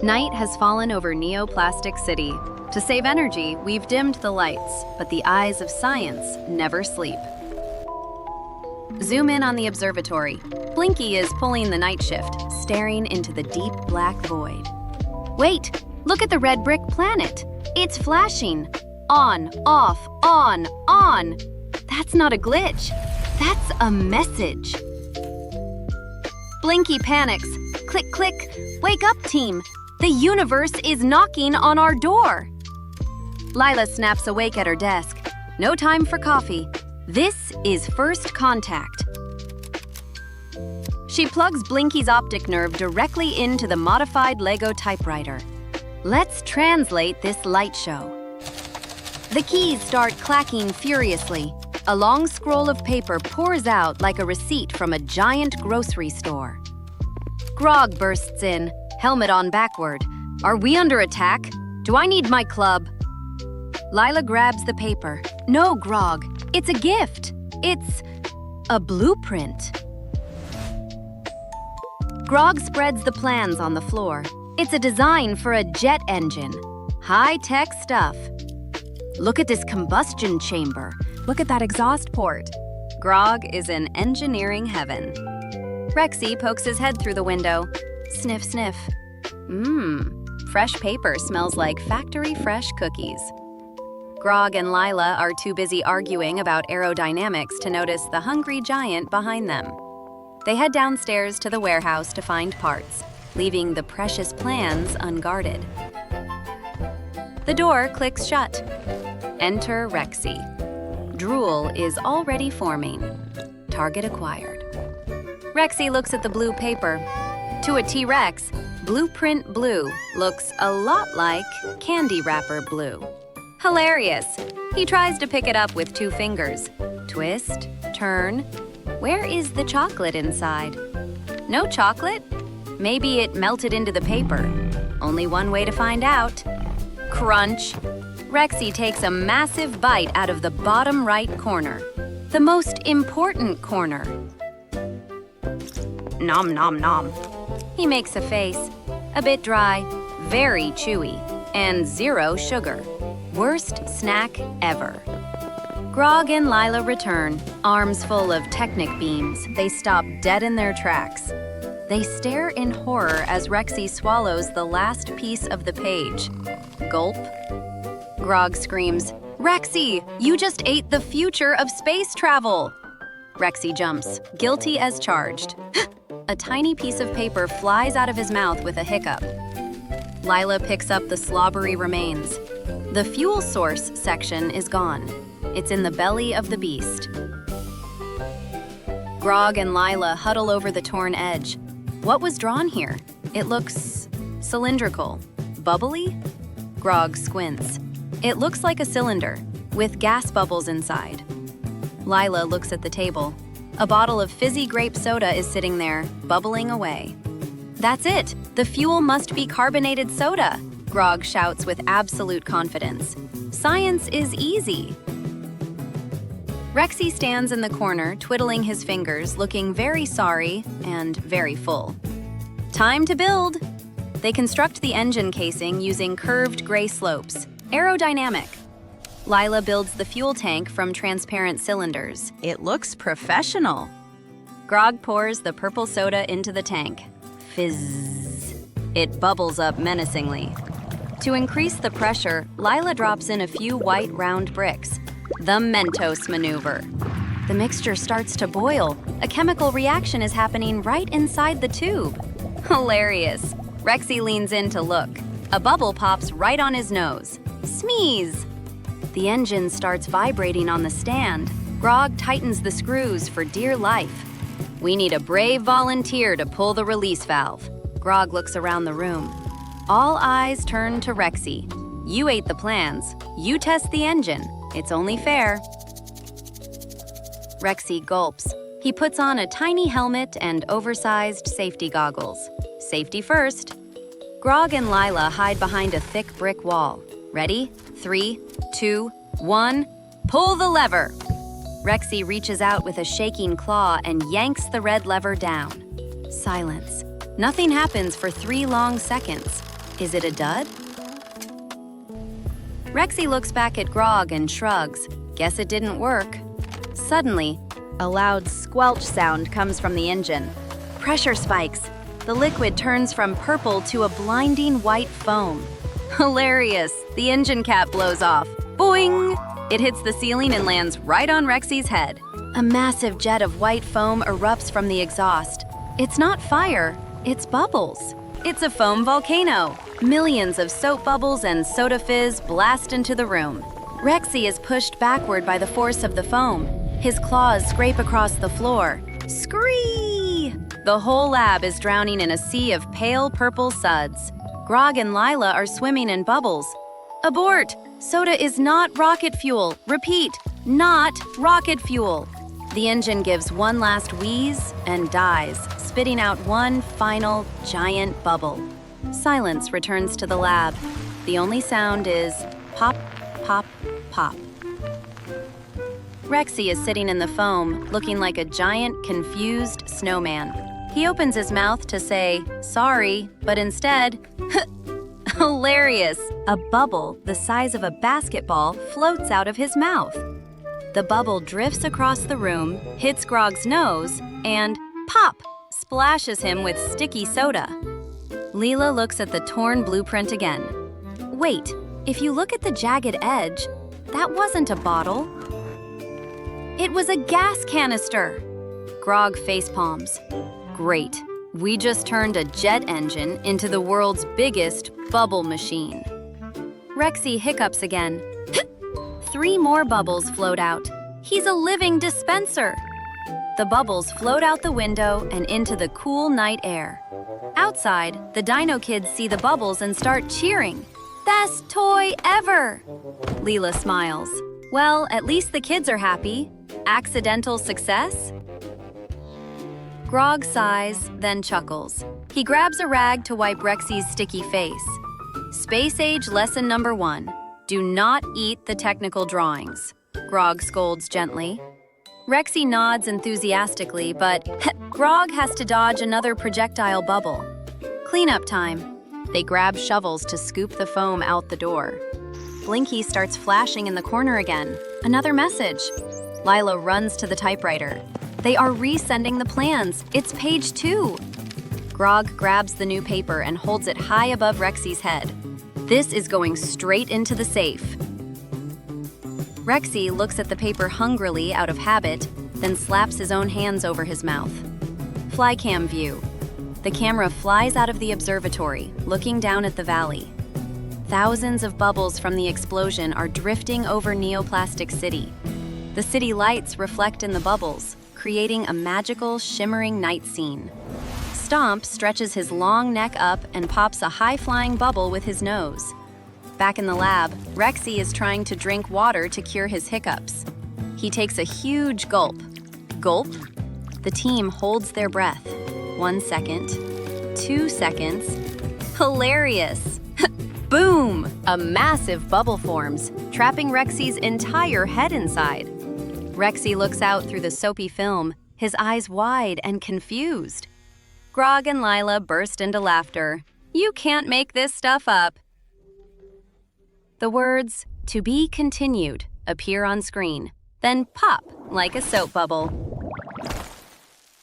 Night has fallen over Neoplastic City. To save energy, we've dimmed the lights, but the eyes of science never sleep. Zoom in on the observatory. Blinky is pulling the night shift, staring into the deep black void. Wait, look at the red brick planet. It's flashing. On, off, on, on. That's not a glitch. That's a message. Blinky panics. Click, click. Wake up, team. The universe is knocking on our door. Lila snaps awake at her desk. No time for coffee. This is first contact. She plugs Blinky's optic nerve directly into the modified LEGO typewriter. Let's translate this light show. The keys start clacking furiously. A long scroll of paper pours out like a receipt from a giant grocery store. Grog bursts in, helmet on backward. Are we under attack? Do I need my club? Lila grabs the paper. No, Grog, it's a gift. It's a blueprint. Grog spreads the plans on the floor. It's a design for a jet engine. High-tech stuff. Look at this combustion chamber. Look at that exhaust port. Grog is in engineering heaven. Rexie pokes his head through the window. Sniff, sniff. Fresh paper smells like factory-fresh cookies. Grog and Lila are too busy arguing about aerodynamics to notice the hungry giant behind them. They head downstairs to the warehouse to find parts, leaving the precious plans unguarded. The door clicks shut. Enter Rexie. Drool is already forming. Target acquired. Rexie looks at the blue paper. To a T-Rex, blueprint blue looks a lot like candy wrapper blue. Hilarious! He tries to pick it up with 2 fingers. Twist, turn. Where is the chocolate inside? No chocolate? Maybe it melted into the paper. Only one way to find out. Crunch. Rexie takes a massive bite out of the bottom right corner. The most important corner. Nom nom nom. He makes a face. A bit dry, very chewy, and 0 sugar. Worst snack ever. Grog and Lila return, arms full of Technic beams. They stop dead in their tracks. They stare in horror as Rexie swallows the last piece of the page. Gulp. Grog screams, "Rexie, you just ate the future of space travel!" Rexie jumps, guilty as charged. A tiny piece of paper flies out of his mouth with a hiccup. Lila picks up the slobbery remains. The fuel source section is gone. It's in the belly of the beast. Grog and Lila huddle over the torn edge. What was drawn here? It looks cylindrical. Bubbly? Grog squints. It looks like a cylinder, with gas bubbles inside. Lila looks at the table. A bottle of fizzy grape soda is sitting there, bubbling away. That's it! The fuel must be carbonated soda! Grog shouts with absolute confidence. Science is easy. Rexie stands in the corner, twiddling his fingers, looking very sorry and very full. Time to build! They construct the engine casing using curved gray slopes. Aerodynamic. Lila builds the fuel tank from transparent cylinders. It looks professional. Grog pours the purple soda into the tank. Fizz. It bubbles up menacingly. To increase the pressure, Lila drops in a few white round bricks. The Mentos maneuver. The mixture starts to boil. A chemical reaction is happening right inside the tube. Hilarious. Rexie leans in to look. A bubble pops right on his nose. Sneeze. The engine starts vibrating on the stand. Grog tightens the screws for dear life. We need a brave volunteer to pull the release valve. Grog looks around the room. All eyes turn to Rexie. You ate the plans. You test the engine. It's only fair. Rexie gulps. He puts on a tiny helmet and oversized safety goggles. Safety first. Grog and Lila hide behind a thick brick wall. Ready? 3, 2, 1. Pull the lever! Rexie reaches out with a shaking claw and yanks the red lever down. Silence. Nothing happens for 3 long seconds. Is it a dud? Rexie looks back at Grog and shrugs. Guess it didn't work. Suddenly, a loud squelch sound comes from the engine. Pressure spikes. The liquid turns from purple to a blinding white foam. Hilarious! The engine cap blows off. Boing! It hits the ceiling and lands right on Rexie's head. A massive jet of white foam erupts from the exhaust. It's not fire, it's bubbles. It's a foam volcano. Millions of soap bubbles and soda fizz blast into the room. Rexie is pushed backward by the force of the foam. His claws scrape across the floor. Scree! The whole lab is drowning in a sea of pale purple suds. Grog and Lila are swimming in bubbles. Abort! Soda is not rocket fuel. Repeat, not rocket fuel. The engine gives one last wheeze and dies, spitting out one final giant bubble. Silence returns to the lab. The only sound is pop, pop, pop. Rexie is sitting in the foam, looking like a giant, confused snowman. He opens his mouth to say, sorry, but instead, hilarious! A bubble the size of a basketball floats out of his mouth. The bubble drifts across the room, hits Grog's nose, and pop! Splashes him with sticky soda. Lila looks at the torn blueprint again. Wait, if you look at the jagged edge, that wasn't a bottle. It was a gas canister. Grog facepalms. Great, we just turned a jet engine into the world's biggest bubble machine. Rexie hiccups again. 3 more bubbles float out. He's a living dispenser. The bubbles float out the window and into the cool night air. Outside, the Dino kids see the bubbles and start cheering. Best toy ever! Lila smiles. Well, at least the kids are happy. Accidental success? Grog sighs, then chuckles. He grabs a rag to wipe Rexie's sticky face. Space Age lesson number 1. Do not eat the technical drawings. Grog scolds gently. Rexie nods enthusiastically, but Grog has to dodge another projectile bubble. Cleanup time. They grab shovels to scoop the foam out the door. Blinky starts flashing in the corner again. Another message. Lila runs to the typewriter. They are resending the plans. It's page 2. Grog grabs the new paper and holds it high above Rexie's head. This is going straight into the safe. Rexie looks at the paper hungrily out of habit, then slaps his own hands over his mouth. Flycam view. The camera flies out of the observatory, looking down at the valley. Thousands of bubbles from the explosion are drifting over Neoplastic City. The city lights reflect in the bubbles, creating a magical, shimmering night scene. Stomp stretches his long neck up and pops a high-flying bubble with his nose. Back in the lab, Rexie is trying to drink water to cure his hiccups. He takes a huge gulp. Gulp? The team holds their breath. 1 second, 2 seconds. Hilarious! Boom! A massive bubble forms, trapping Rexie's entire head inside. Rexie looks out through the soapy film, his eyes wide and confused. Grog and Lila burst into laughter. You can't make this stuff up. The words, "To be continued," appear on screen, then pop like a soap bubble.